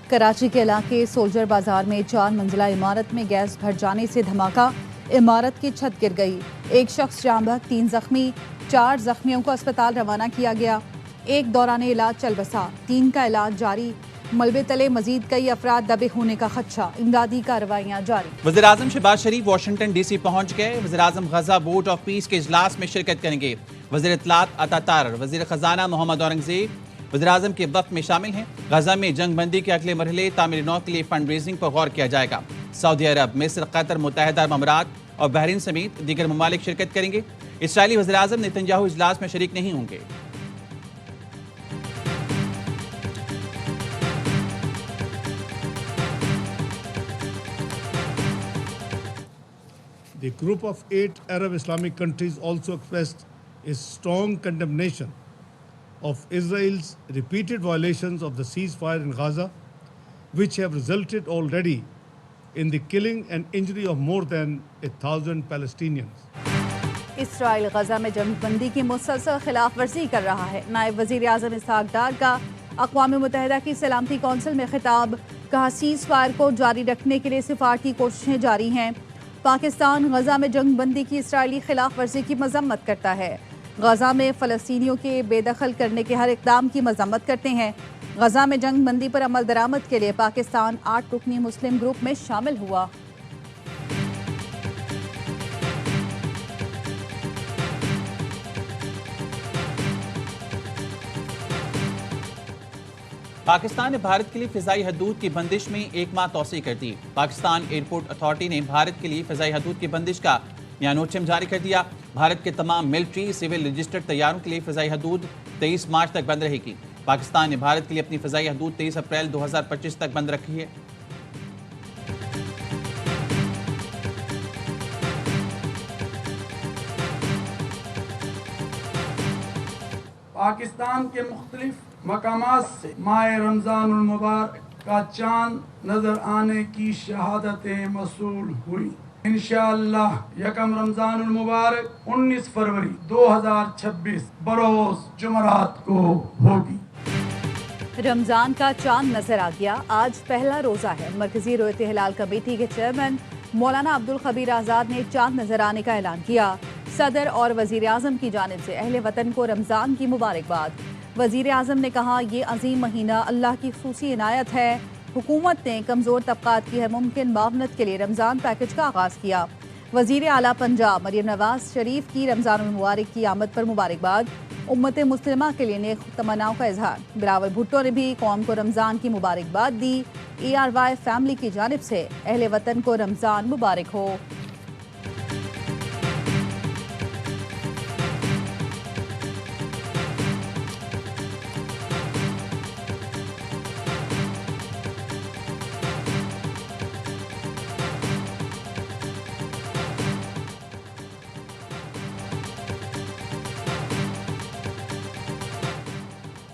कराची के इलाके सोल्जर बाजार में 4 मंजिला इमारत में गैस भर जाने से धमाका, इमारत की छत गिर गई। एक शख्स जाम बहक, 3 जख्मी, 4 जख्मियों को अस्पताल रवाना किया गया। एक दौरान इलाज चल बसा, 3 का इलाज जारी। मलबे तले मजीद कई अफराद दबे होने का खदशा, इमदादी कार्रवाइयां जारी। वज़ीर-ए-आज़म शहबाज शरीफ वाशिंगटन DC पहुंच गए। वज़ीर-ए-आज़म गजा बोर्ड ऑफ पीस के इजलास में शिरकत करेंगे। वज़ीर इत्तलात अता तारर, वज़ीर खजाना मोहम्मद औरंगजेब वज़ीर-ए-आज़म के वफ़द में शामिल हैं। गजा में जंग बंदी के अगले मरहले तामीर नौ के लिए फंड रेजिंग पर गौर किया जाएगा। सऊदी अरब, मिस्र, कतर, मुत्तहिदा अरब अमारात और बहरीन समेत दीगर ममालिक शिरकत करेंगे। इसराइली वज़ीर-ए-आज़म नेतन्याहू इजलास में शरीक नहीं होंगे। The group of 8 Arab Islamic countries also expressed a strong condemnation of Israel's repeated violations of the ceasefire in Gaza, which have resulted already in the killing and injury of more than 1,000 Palestinians. Israel Gaza में जंगबंदी की मुसलसल खिलाफ वर्जी कर रहा है। नायब वज़ीर आज़म इसहाक डार का अक़वाम मुत्तहिदा की सलामती कौंसिल में खिताब, कहा सीज़ फायर को जारी रखने के लिए सिफारती कोशिशें जारी हैं। पाकिस्तान गजा में जंगबंदी की इसराइली खिलाफ वर्जी की मजम्मत करता है। गजा में फ़लस्तीनियों के बेदखल करने के हर इक़दाम की मजम्मत करते हैं। गजा में जंग बंदी पर अमल दरामद के लिए पाकिस्तान 8 रुकनी मुस्लिम ग्रुप में शामिल हुआ। पाकिस्तान ने भारत के लिए फ़िज़ाई हदूद की बंदिश में 1 माह तौसी कर दी। पाकिस्तान एयरपोर्ट अथॉरिटी ने भारत के लिए फ़िज़ाई हदूद की बंदिश का नोटिस जारी कर दिया। भारत के तमाम मिलिट्री, सिविल, रजिस्टर्ड तैयारों के लिए फ़िज़ाई हदूद 23 मार्च तक बंद रहेगी। पाकिस्तान ने भारत के लिए अपनी फ़िज़ाई हदूद 23 अप्रैल 2025 तक बंद रखी है। पाकिस्तान के मुख्तलिफ मकामात से माह रमज़ान मुबारक का चांद नजर आने की शहादतें मसूल हुई। इंशाअल्लाह यकम रमज़ान मुबारक 19 फरवरी 2026 बरोज जुमरात को होगी। रमज़ान का चांद नजर आ गया। आज पहला रोज़ा है। मरकजी रोयत हिलाल कमेटी के चेयरमैन मौलाना अब्दुल खबीर आज़ाद ने चांद नजर आने का ऐलान किया। सदर और वज़ीर आज़म की जानिब से अहले वतन को रमज़ान की मुबारकबाद। वज़ीर आज़म ने कहा, ये अजीम महीना अल्लाह की खुसूसी इनायत है। हुकूमत ने कमज़ोर तबक़ात की हर मुमकिन मावनत के लिए रमज़ान पैकेज का आगाज़ किया। वज़ीर आला पंजाब मरियम नवाज शरीफ की रमज़ान मुबारक की आमद पर मुबारकबाद। उम्मत मुस्लिमा के लिए नेक तमन्नाओं का इजहार। बिलावल भुट्टो ने भी कौम को रमज़ान की मुबारकबाद दी। ARY फैमिली की जानिब से अहले वतन को रमज़ान मुबारक हो।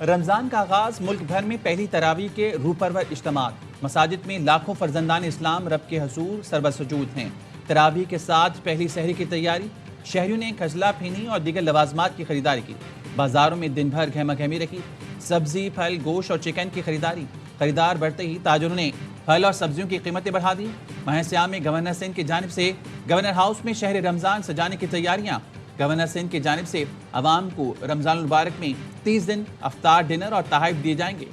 रमज़ान का आगाज़ मुल्क भर में पहली तरावी के रूपरवर इज्तिमात। मसाजिद में लाखों फर्जंदान इस्लाम रब के हजूर सरबसजूद हैं। तरावी के साथ पहली सहरी की तैयारी। शहरियों ने खजला फीनी और दीगर लवाजमात की खरीदारी की। बाजारों में दिन भर गहमा गहमी रखी। सब्जी, फल, गोश्त और चिकन की खरीदारी। खरीदार बढ़ते ही ताजरों ने फल और सब्जियों की कीमतें बढ़ा दी। माह सियाम में गवर्नर सिंध की जानिब से गवर्नर हाउस में शहर रमज़ान सजाने की तैयारियाँ। गवर्नर सिंध की जानिब से अवाम को रमज़ान मुबारक में 30 दिन अफ्तार, डिनर और तहाइफ दिए जाएंगे।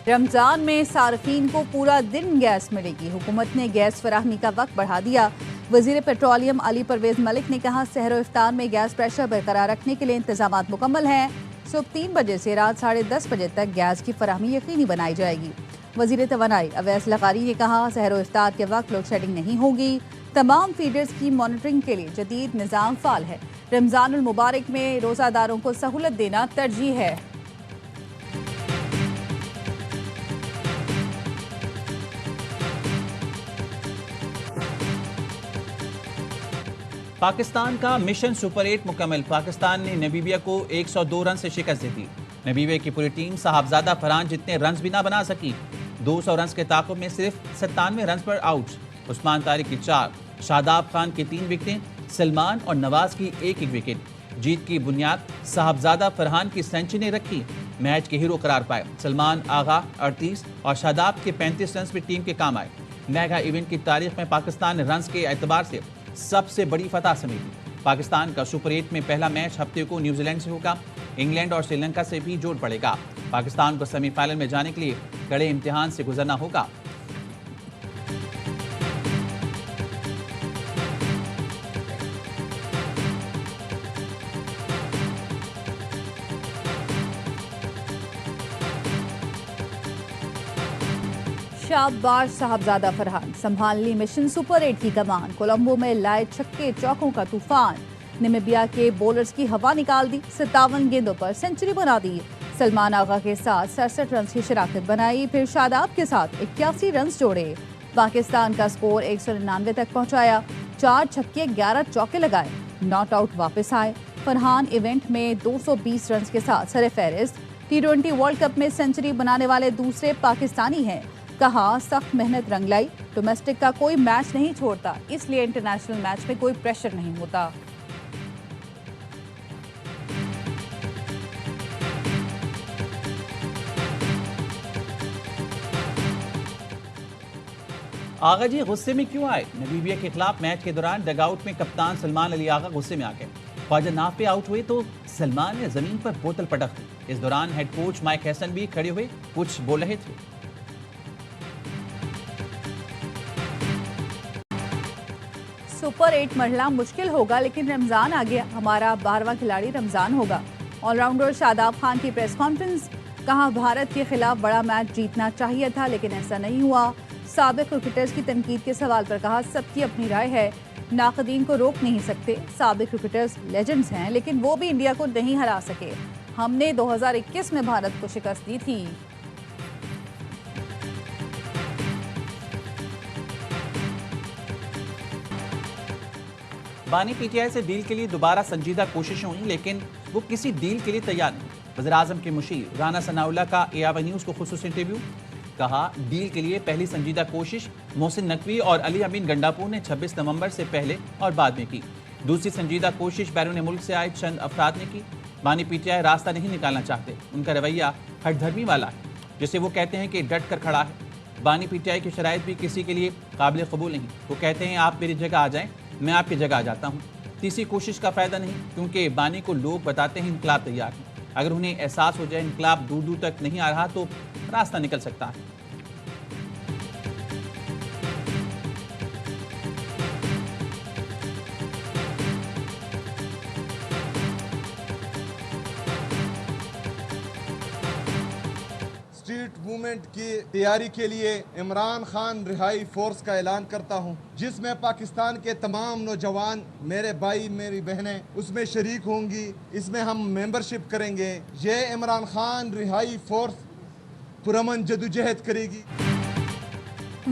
रमज़ान में सार्फिन को पूरा दिन गैस मिलेगी। हुकूमत ने गैस फराहमी का वक्त बढ़ा दिया। वज़ीर पेट्रोलियम अली परवेज़ मलिक ने कहा, सहर इफ्तार में गैस प्रेशर बरकरार रखने के लिए इंतजाम मुकम्मल हैं। सुबह 3 बजे से रात 10:30 बजे तक गैस की फराहमी यकीनी बनाई जाएगी। वज़ीर तवानाई अवैस लगारी ने कहा, सहर इफ्तार के वक्त लोड शेडिंग नहीं होगी। तमाम फीडर्स की मॉनिटरिंग के लिए जदीद निज़ाम फ़ाल है। रमज़ानुल मुबारक में रोज़ादारों को सहूलत देना तरजीह है। पाकिस्तान का मिशन सुपर 8 मुकम्मल। पाकिस्तान ने नामीबिया को 102 रन से शिकस्त दी थी। नबीवे की पूरी टीम साहबजादा फरहान जितने रन्स भी ना बना सकी। 200 रन्स के ताक़ुब में सिर्फ 97 रन्स पर आउट। उस्मान तारिक की 4, शादाब खान की 3 विकेटें, सलमान और नवाज की एक विकेट। जीत की बुनियाद साहबजादा फरहान की सेंचुरी ने रखी। मैच के हीरो करार पाए सलमान आगा 38 और शादाब के 35 रन्स भी टीम के काम आए। मेगा इवेंट की तारीख में पाकिस्तान ने रन्स के एतबार से सबसे बड़ी फतह समेटी। पाकिस्तान का सुपर 8 में पहला मैच हफ्ते को न्यूजीलैंड से होगा। इंग्लैंड और श्रीलंका से भी जोड़ पड़ेगा। पाकिस्तान को सेमीफाइनल में जाने के लिए कड़े इम्तिहान से गुजरना होगा। शाबाश साहबजादा फरहान, संभाल ली मिशन सुपर 8 की कमान। कोलंबो में लाए छक्के चौकों का तूफान। नामीबिया के बॉलर्स की हवा निकाल दी। 57 गेंदों पर सेंचुरी बना दी। सलमान आगा के साथ 67 रन की शराकत बनाई। फिर शादाब के साथ 81 रन जोड़े। पाकिस्तान का स्कोर 199 तक पहुंचाया। 4 छक्के 11 चौके लगाए। नॉट आउट वापस आए। फरहान इवेंट में 220 रन के साथ सरफहरिस्त। T20 वर्ल्ड कप में सेंचुरी बनाने वाले दूसरे पाकिस्तानी हैं। कहा सख्त मेहनत रंग लाई। डोमेस्टिक का कोई मैच नहीं छोड़ता, इसलिए इंटरनेशनल मैच में कोई प्रेशर नहीं होता। आगा जी गुस्से में क्यों आए? नबीबिया के खिलाफ मैच के दौरान डगआउट में कप्तान सलमान अली आगा गुस्से में आ गए। ख्वाजा नाफ पे आउट हुए तो सलमान ने जमीन पर बोतल पटक दी। इस दौरान हेड कोच माइक हैसन भी खड़े हुए कुछ बोल रहे थे। सुपर 8 मरना मुश्किल होगा, लेकिन रमजान आ गया। हमारा 12वां खिलाड़ी रमजान होगा। ऑलराउंडर शादाब खान की प्रेस कॉन्फ्रेंस। कहा भारत के खिलाफ बड़ा मैच जीतना चाहिए था, लेकिन ऐसा नहीं हुआ। साबिक क्रिकेटर्स की तनकीद के सवाल पर कहा सबकी अपनी राय है, नाकदीन को रोक नहीं सकते। साबिक क्रिकेटर्स लेजेंड्स हैं, लेकिन वो भी इंडिया को नहीं हरा सके। हमने 2021 में भारत को शिकस्त दी थी। बानी पीटीआई से डील के लिए दोबारा संजीदा कोशिशें हुई, लेकिन वो किसी डील के लिए तैयार नहीं। वज़ीर-ए-आज़म के मुशीर राना सनाउल्लाह का एआईवाई न्यूज़ को खुसूसी इंटरव्यू। कहा डील के लिए पहली संजीदा कोशिश मोहसिन नकवी और अली अमीन गंडापुर ने 26 नवंबर से पहले और बाद में की। दूसरी संजीदा कोशिश बैरून मुल्क से आए चंद अफराद ने की। बानी पीटीआई रास्ता नहीं निकालना चाहते। उनका रवैया हठधर्मी वाला है, जिसे वो कहते हैं कि डट कर खड़ा है। बानी पीटीआई की शराइत भी किसी के लिए काबिल कबूल नहीं। वो कहते हैं आप मेरी जगह आ जाएं, मैं आपकी जगह आ जाता हूँ। तीसरी कोशिश का फ़ायदा नहीं, क्योंकि बानी को लोग बताते हैं इनकलाब तैयार है। अगर उन्हें एहसास हो जाए इनकलाब दूर दूर तक नहीं आ रहा तो रास्ता निकल सकता है। स्ट्रीट मूवमेंट की तैयारी के लिए इमरान खान रिहाई फोर्स का ऐलान करता हूं, जिसमें पाकिस्तान के तमाम नौजवान, मेरे भाई मेरी बहनें उसमें शरीक होंगी। इसमें हम मेंबरशिप करेंगे। ये इमरान खान रिहाई फोर्स पुरअमन जदोजहद करेगी।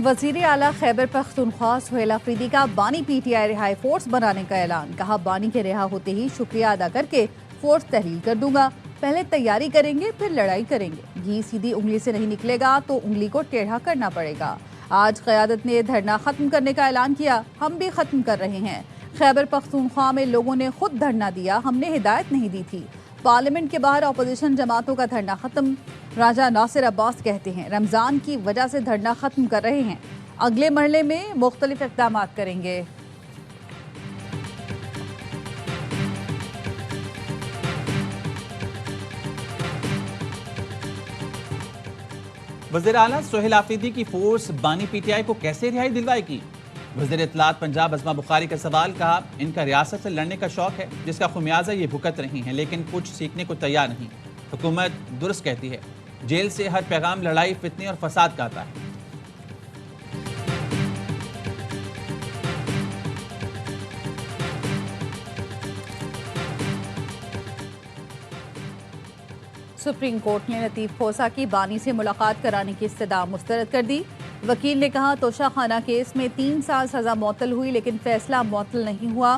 वज़ीर आला खैबर पख्तूनख्वा सुहेल अफरीदी का बानी पीटीआई रिहाई फोर्स बनाने का ऐलान। कहा बानी के रिहा होते ही शुक्रिया अदा करके फोर्स तहलील कर दूंगा। पहले तैयारी करेंगे, फिर लड़ाई करेंगे। घी सीधी उंगली से नहीं निकलेगा तो उंगली को टेढ़ा करना पड़ेगा। आज क़यादत ने धरना ख़त्म करने का ऐलान किया। हम भी ख़त्म कर रहे हैं। खैबर पख्तूनख्वा में लोगों ने खुद धरना दिया, हमने हिदायत नहीं दी थी। पार्लियामेंट के बाहर अपोजिशन जमातों का धरना ख़त्म। राजा नासिर अब्बास कहते हैं रमज़ान की वजह से धरना ख़त्म कर रहे हैं, अगले मरहले में मुख्तलिफ इक़दाम करेंगे। वज़ीर आला सुहेल अफरीदी की फोर्स बानी पीटीआई को कैसे रिहाई दिलवाएगी? वज़ीर इत्तलात पंजाब अज़मा बुखारी का सवाल। कहा इनका रियासत से लड़ने का शौक है, जिसका खुमियाजा ये भुगत रही हैं, लेकिन कुछ सीखने को तैयार नहीं। हुकूमत दुरुस्त कहती है, जेल से हर पैगाम लड़ाई, फितने और फसाद का आता है। सुप्रीम कोर्ट ने लतीफ़ खोसा की बानी से मुलाकात कराने की इस्तदा मुस्तरद कर दी। वकील ने कहा तोशाखाना केस में 3 साल सज़ा मुअत्तल हुई, लेकिन फैसला मुअत्तल नहीं हुआ।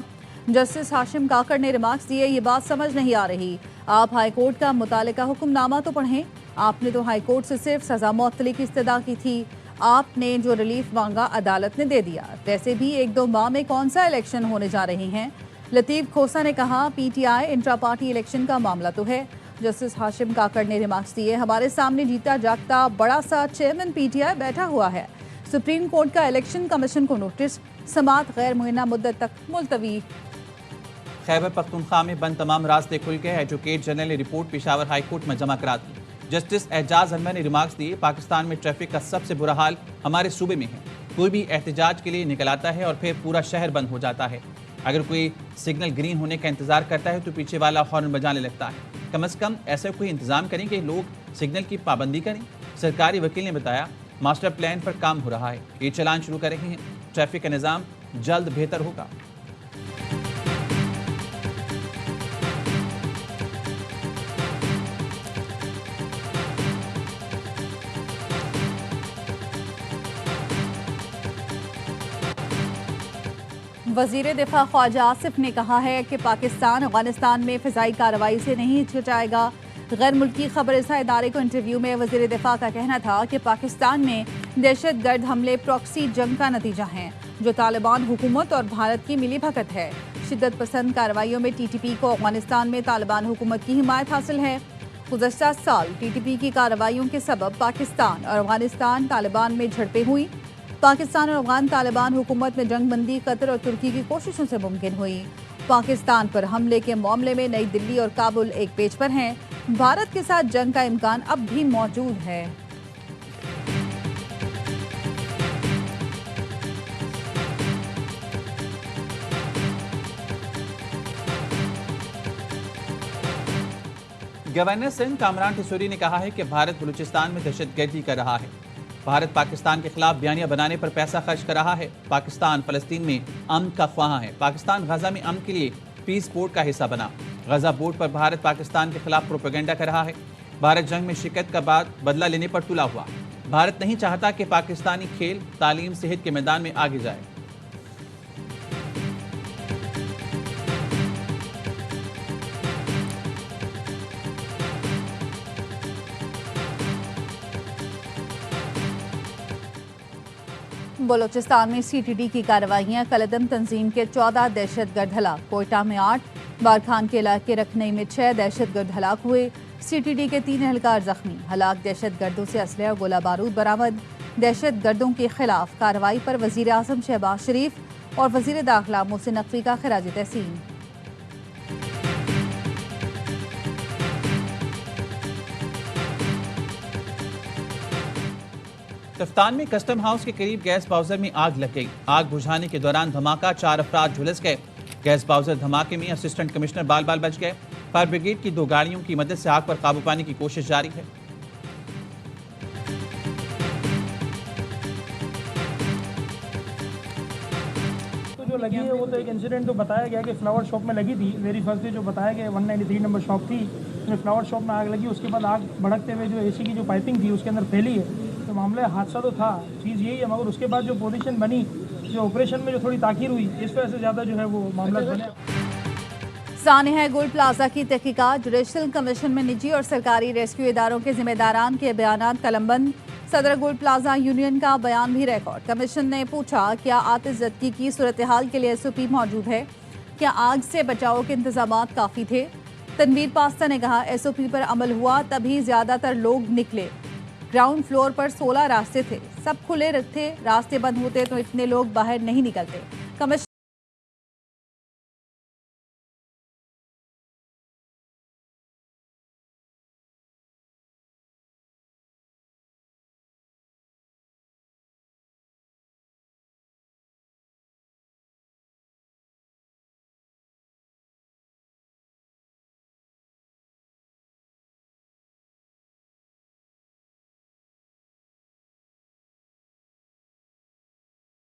जस्टिस हाशिम काकड़ ने रिमार्क्स दिए, ये बात समझ नहीं आ रही, आप हाईकोर्ट का मुतालिका हुक्मनामा तो पढ़ें। आपने तो हाईकोर्ट से सिर्फ सजा मुअत्तली की इस्तदा की थी, आपने जो रिलीफ मांगा अदालत ने दे दिया। वैसे भी 1-2 माह में कौन सा इलेक्शन होने जा रहे हैं। लतीफ खोसा ने कहा, पीटीआई इंट्रा पार्टी इलेक्शन का मामला तो है। जस्टिस हाशिम काकड़ ने रिमार्क्स दिए, हमारे सामने जीता जागता बड़ा सा चेयरमैन पीटीआई बैठा हुआ है। सुप्रीम कोर्ट का इलेक्शन कमीशन को नोटिस, समाअत गैर मुय्यना मुद्दत तक मुलतवी। खैबर पख्तूनख्वा में बंद तमाम रास्ते खुल गए। एडवोकेट जनरल ने रिपोर्ट पेशावर हाई कोर्ट में जमा करा दी। जस्टिस एजाज अनवर ने रिमार्क्स दिए, पाकिस्तान में ट्रैफिक का सबसे बुरा हाल हमारे सूबे में है। कोई भी एहतजाज के लिए निकल आता है और फिर पूरा शहर बंद हो जाता है। अगर कोई सिग्नल ग्रीन होने का इंतजार करता है तो पीछे वाला हॉर्न बजाने लगता है। कम से कम ऐसा कोई इंतजाम करें कि लोग सिग्नल की पाबंदी करें। सरकारी वकील ने बताया, मास्टर प्लान पर काम हो रहा है, ये चलान शुरू कर रहे हैं। ट्रैफिक का निज़ाम जल्द बेहतर होगा। वज़ीर दिफा ख्वाजा आसिफ ने कहा है कि पाकिस्तान अफगानिस्तान में फ़िज़ाई कार्रवाई से नहीं हिचकिचाएगा। गैर मुल्की खबरसा इदारे को इंटरव्यू में वज़ीर दिफा का कहना था कि पाकिस्तान में दहशतगर्द हमले प्रॉक्सी जंग का नतीजा हैं, जो तालिबान हुकूमत और भारत की मिली भगत है। शिद्दत पसंद कार्रवाइयों में टीटीपी को अफगानिस्तान में तालिबान हुकूमत की हिमायत हासिल है। गुज़श्ता साल टीटीपी की कार्रवाइयों के सबब पाकिस्तान और अफगानिस्तान तालिबान में झड़पें हुई। पाकिस्तान और अफगान तालिबान हुकूमत में जंग बंदी कतर और तुर्की की कोशिशों से मुमकिन हुई। पाकिस्तान पर हमले के मामले में नई दिल्ली और काबुल एक पेज पर हैं। भारत के साथ जंग का इम्कान अब भी मौजूद है। गवर्नर सिंध कामरान ठिसोरी ने कहा है कि भारत बलूचिस्तान में दहशतगर्दी कर रहा है। भारत पाकिस्तान के खिलाफ बयानियां बनाने पर पैसा खर्च कर रहा है। पाकिस्तान फलस्तीन में अमन का ख्वाह है। पाकिस्तान गजा में अमन के लिए पीस बोर्ड का हिस्सा बना। गजा बोर्ड पर भारत पाकिस्तान के खिलाफ प्रोपेगेंडा कर रहा है। भारत जंग में शिकस्त का बाद बदला लेने पर तुला हुआ। भारत नहीं चाहता कि पाकिस्तानी खेल, तालीम, सेहत के मैदान में आगे जाए। बलूचिस्तान में सीटीडी की कार्रवाइयां, कलदम तंजीम के 14 दहशतगर्द हलाक। कोयटा में 8, बारखान के इलाके रखनई में 6 दहशतगर्द हलाक हुए। सीटीडी के 3 एहलकार जख्मी। हलाक दहशतगर्दों से असलहा और गोला बारूद बरामद। दहशतगर्दों के खिलाफ कार्रवाई पर वजीर आजम शहबाज शरीफ और वजीर दाखिला मोहसिन नकवी का खिराज तहसीन। तफ्तान में कस्टम हाउस के करीब गैस बाउजर में आग लग गई। आग बुझाने के दौरान धमाका, 4 अफराद झुलस गए। गैस बाउजर धमाके में असिस्टेंट कमिश्नर बाल बाल बच गए। फायर ब्रिगेड की 2 गाड़ियों की मदद से आग पर काबू पाने की कोशिश जारी है। तो जो लगी है वो तो एक इंसिडेंट तो बताया गया कि फ्लावर शॉप में लगी थी। वेरी फर्स्ट डे जो बताया गया 193 नंबर शॉप थी, उसमें फ्लावर शॉप में आग लगी। उसके बाद आग भड़कते हुए जो एसी की जो पाइपिंग थी उसके अंदर फैली है। तो मामला हादसा तो था, चीज़ यही है, मगर उसके बाद जो पोजीशन बनी, जो ऑपरेशन में जो थोड़ी ताखीर हुई, इस वजह से ज़्यादा जो है वो मामला बने। सानिया गोल्ड प्लाजा की तहकीकात, जुडिशल कमीशन में निजी और सरकारी रेस्क्यू इदारों के जिम्मेदारान के बयान कलमबंद। सदर गोल्ड प्लाजा यूनियन का बयान भी रिकॉर्ड। कमीशन ने पूछा, क्या आतिशज़दगी की सूरत हाल के लिए SOP मौजूद है? क्या आग से बचाव के इंतजाम काफ़ी थे? तनवीर पास्ता ने कहा, SOP पर अमल हुआ तभी ज़्यादातर लोग निकले। ग्राउंड फ्लोर पर 16 रास्ते थे, सब खुले थे। रास्ते बंद होते तो इतने लोग बाहर नहीं निकलते। कमीशन